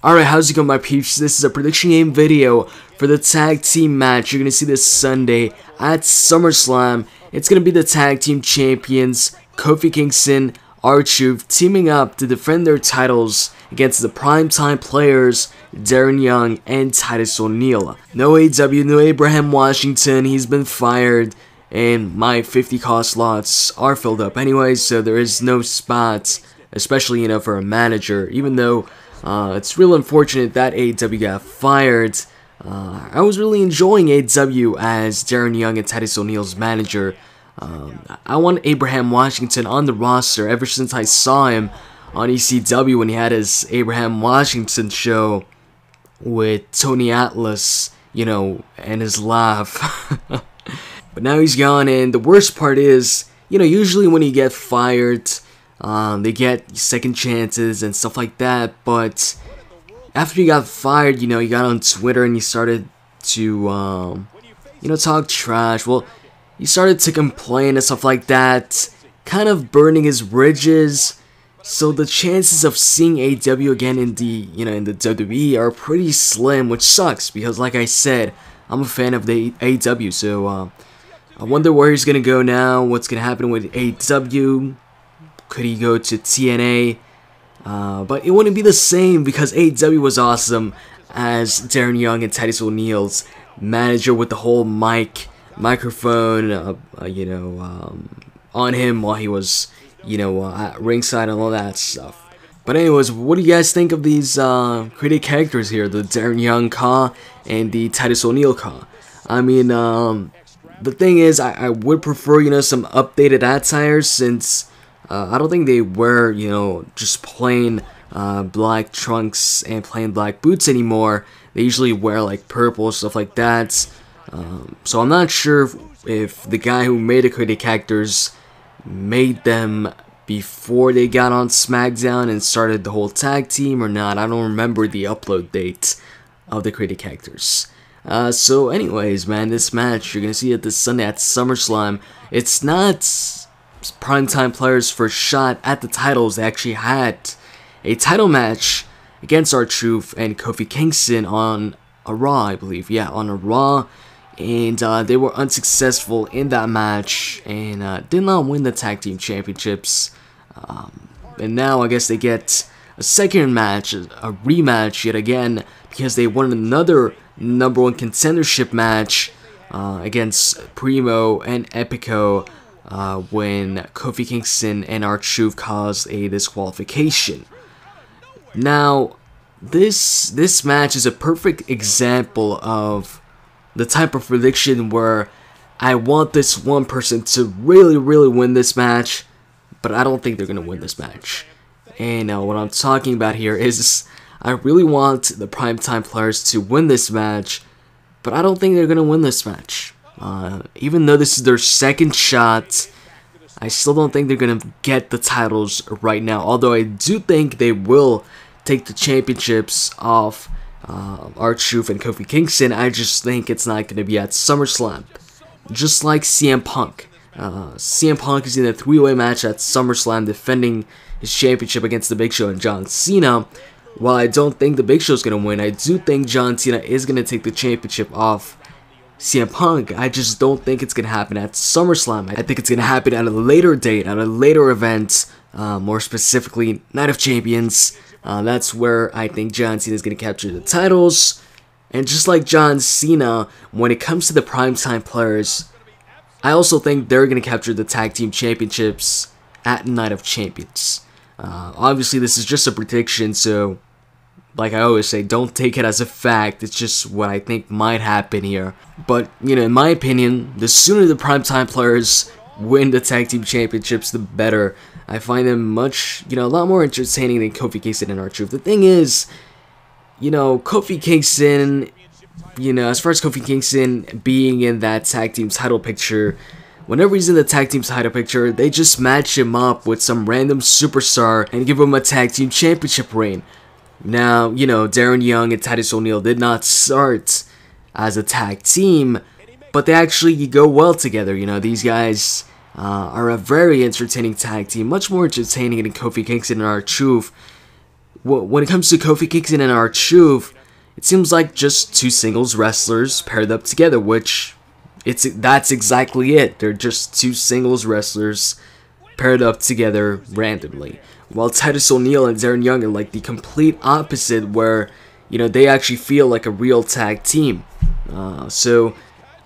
Alright, how's it going, my peeps? This is a prediction game video for the tag team match you're going to see this Sunday at SummerSlam. It's going to be the tag team champions, Kofi Kingston R-truth, teaming up to defend their titles against the primetime players, Darren Young and Titus. No AEW, no Abraham Washington, he's been fired, and my 50 cost slots are filled up anyway, so there is no spots, especially, for a manager, even though it's real unfortunate that AEW got fired. I was really enjoying AEW as Darren Young and Titus O'Neil's manager. I want Abraham Washington on the roster ever since I saw him on ECW when he had his Abraham Washington show with Tony Atlas, and his laugh. But now he's gone, and the worst part is, usually when you get fired, they get second chances and stuff like that, but after you got fired, you got on Twitter and you started to, talk trash. Well, you started to complain and stuff like that, kind of burning his bridges. So the chances of seeing AEW again in the, in the WWE are pretty slim, which sucks because, like I said, I'm a fan of the AEW. So I wonder where he's gonna go now. What's gonna happen with AEW? Could he go to TNA? But it wouldn't be the same because AEW was awesome as Darren Young and Titus O'Neil's manager with the whole microphone, on him while he was, at ringside and all that stuff. But anyways, what do you guys think of these created characters here, the Darren Young Ka and the Titus O'Neil Ka? I mean, the thing is, I would prefer, some updated attire since I don't think they wear, just plain black trunks and plain black boots anymore. They usually wear like purple, stuff like that. So I'm not sure if the guy who made the created characters made them before they got on SmackDown and started the whole tag team or not. I don't remember the upload date of the created characters. So anyways, man, this match, you're going to see it this Sunday at SummerSlam. It's not primetime players for a shot at the titles. They actually had a title match against R-truth and Kofi Kingston on a Raw, I believe. Yeah, on a Raw. And they were unsuccessful in that match and did not win the tag team championships. And now I guess they get a second match, a rematch yet again, because they won another #1 contendership match against Primo and Epico when Kofi Kingston and R-truth caused a disqualification. Now, this match is a perfect example of the type of prediction where I want this one person to really win this match, but I don't think they're going to win this match. And what I'm talking about here is I really want the primetime players to win this match, but I don't think they're going to win this match. Even though this is their second shot, I still don't think they're going to get the titles right now. Although I do think they will take the championships off R-truth and Kofi Kingston. I just think it's not going to be at SummerSlam. Just like CM Punk. CM Punk is in a three-way match at SummerSlam defending his championship against The Big Show and John Cena. While I don't think The Big Show is going to win, I do think John Cena is going to take the championship off CM Punk. I just don't think it's going to happen at SummerSlam. I think it's going to happen at a later date, at a later event, more specifically Night of Champions. That's where I think John Cena is going to capture the titles. And just like John Cena, when it comes to the primetime players, I also think they're going to capture the tag team championships at Night of Champions. Obviously, this is just a prediction, so like I always say, don't take it as a fact. It's just what I think might happen here. But, in my opinion, the sooner the primetime players win the tag team championships, the better. I find them much, a lot more entertaining than Kofi Kingston and R-truth. The thing is, Kofi Kingston, as far as Kofi Kingston being in that tag team title picture, whenever he's in the tag team title picture, they just match him up with some random superstar and give him a tag team championship reign. Now, Darren Young and Titus O'Neil did not start as a tag team, but they actually go well together. These guys are a very entertaining tag team, much more entertaining than Kofi Kingston and R-truth. when it comes to Kofi Kingston and R-truth, it seems like just two singles wrestlers paired up together, which that's exactly it. They're just two singles wrestlers paired up together randomly. While Titus O'Neil and Darren Young are like the complete opposite, where, you know, they actually feel like a real tag team. So,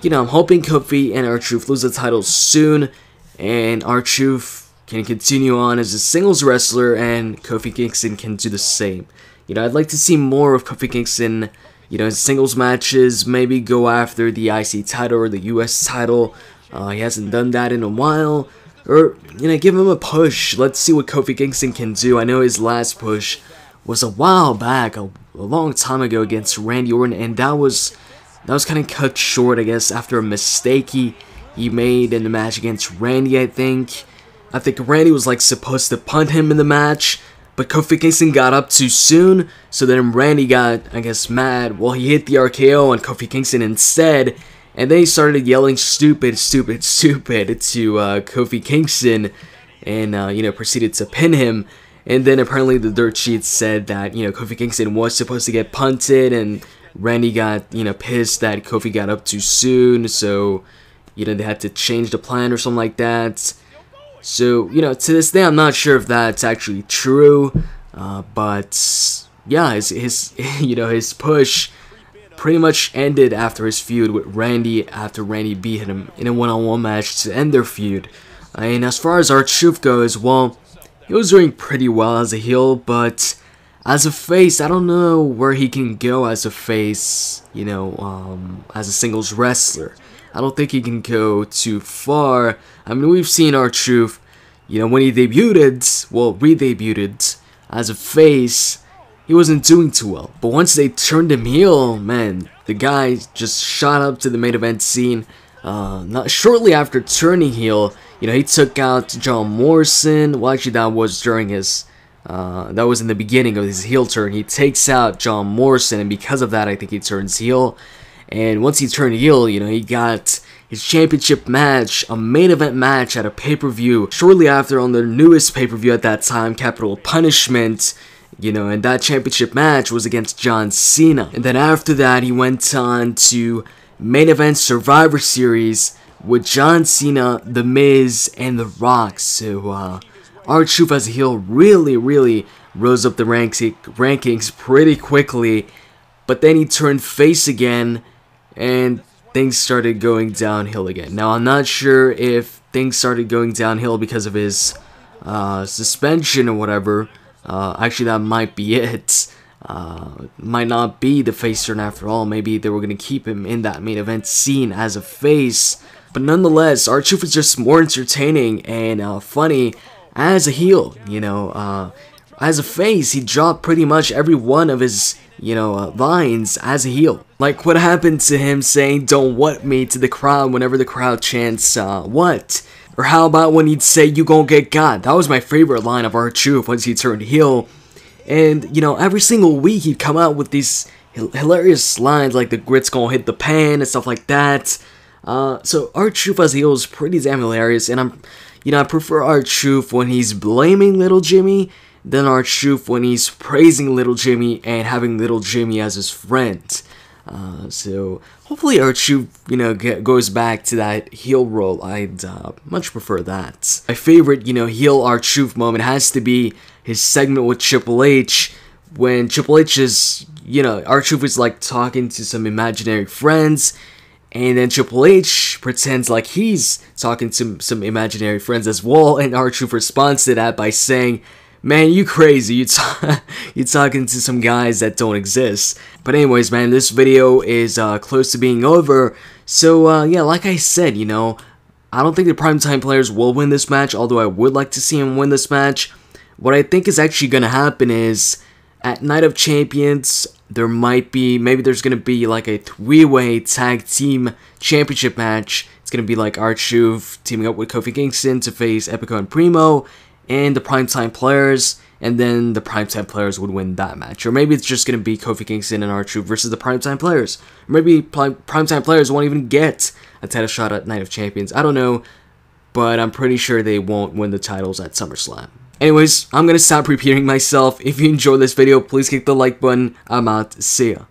you know, I'm hoping Kofi and R-truth lose the titles soon, and R-truth can continue on as a singles wrestler, and Kofi Kingston can do the same. You know, I'd like to see more of Kofi Kingston, you know, in singles matches, maybe go after the IC title or the US title. He hasn't done that in a while. Or, you know, give him a push. Let's see what Kofi Kingston can do. I know his last push was a while back, a long time ago against Randy Orton, and that was kind of cut short, I guess, after a mistake he made in the match against Randy, I think. I think Randy was like supposed to punt him in the match, but Kofi Kingston got up too soon, so then Randy got, I guess, mad. Well, he hit the RKO on Kofi Kingston instead, and then he started yelling stupid, stupid, stupid to Kofi Kingston, and, you know, proceeded to pin him. And then apparently the dirt sheet said that, you know, Kofi Kingston was supposed to get punted, and Randy got, you know, pissed that Kofi got up too soon, so, you know, they had to change the plan or something like that. So, you know, to this day, I'm not sure if that's actually true, but yeah, his you know, his push pretty much ended after his feud with Randy, after Randy beat him in a one-on-one match to end their feud. And as far as R-truth goes, well, he was doing pretty well as a heel, but as a face, I don't know where he can go as a face, you know, as a singles wrestler. I don't think he can go too far. I mean, we've seen R-truth, you know, when he debuted, well, re-debuted as a face, he wasn't doing too well. But once they turned him heel, man, the guy just shot up to the main event scene. Not shortly after turning heel, you know, he took out John Morrison. Well, actually, that was during his, that was in the beginning of his heel turn. He takes out John Morrison, and because of that, I think he turns heel. And once he turned heel, you know, he got his championship match, a main event match at a pay-per-view. Shortly after, on their newest pay-per-view at that time, Capital Punishment, you know, and that championship match was against John Cena. And then after that, he went on to main event Survivor Series with John Cena, The Miz, and The Rock. So, R-truth as a heel really rose up the rankings pretty quickly. But then he turned face again, and things started going downhill again. Now, I'm not sure if things started going downhill because of his suspension or whatever. Actually, that might be it. Might not be the face turn after all. Maybe they were going to keep him in that main event scene as a face. But nonetheless, R-truth is just more entertaining and funny as a heel. You know, as a face, he dropped pretty much every one of his, you know, lines as a heel. Like what happened to him saying "don't what me" to the crowd whenever the crowd chants what? Or how about when he'd say "you gon' get got"? That was my favorite line of R-truth once he turned heel. And, you know, every single week he'd come out with these hilarious lines like "the grit's gonna hit the pan" and stuff like that. So R-truth as a heel is pretty damn hilarious, and I prefer R-truth when he's blaming Little Jimmy than R-truth when he's praising Little Jimmy and having Little Jimmy as his friend. So hopefully R-truth, you know, goes back to that heel role. I'd much prefer that. My favorite, you know, heel R-truth moment has to be his segment with Triple H, when Triple H is, you know, R-truth is like talking to some imaginary friends, and then Triple H pretends like he's talking to some imaginary friends as well, and R-truth responds to that by saying, "Man, you crazy, you talking to some guys that don't exist." But anyways, man, this video is close to being over. So, yeah, like I said, you know, I don't think the Primetime Players will win this match, although I would like to see him win this match. What I think is actually going to happen is, at Night of Champions, maybe there's going to be like a three-way tag team championship match. It's going to be like R-truth teaming up with Kofi Kingston to face Epico and Primo, and the Primetime Players, and then the Primetime Players would win that match. Or maybe it's just going to be Kofi Kingston and R-truth versus the Primetime Players. Or maybe Primetime Players won't even get a title shot at Night of Champions. I don't know, but I'm pretty sure they won't win the titles at SummerSlam. Anyways, I'm gonna stop repeating myself. If you enjoyed this video, please click the like button. I'm out. See ya.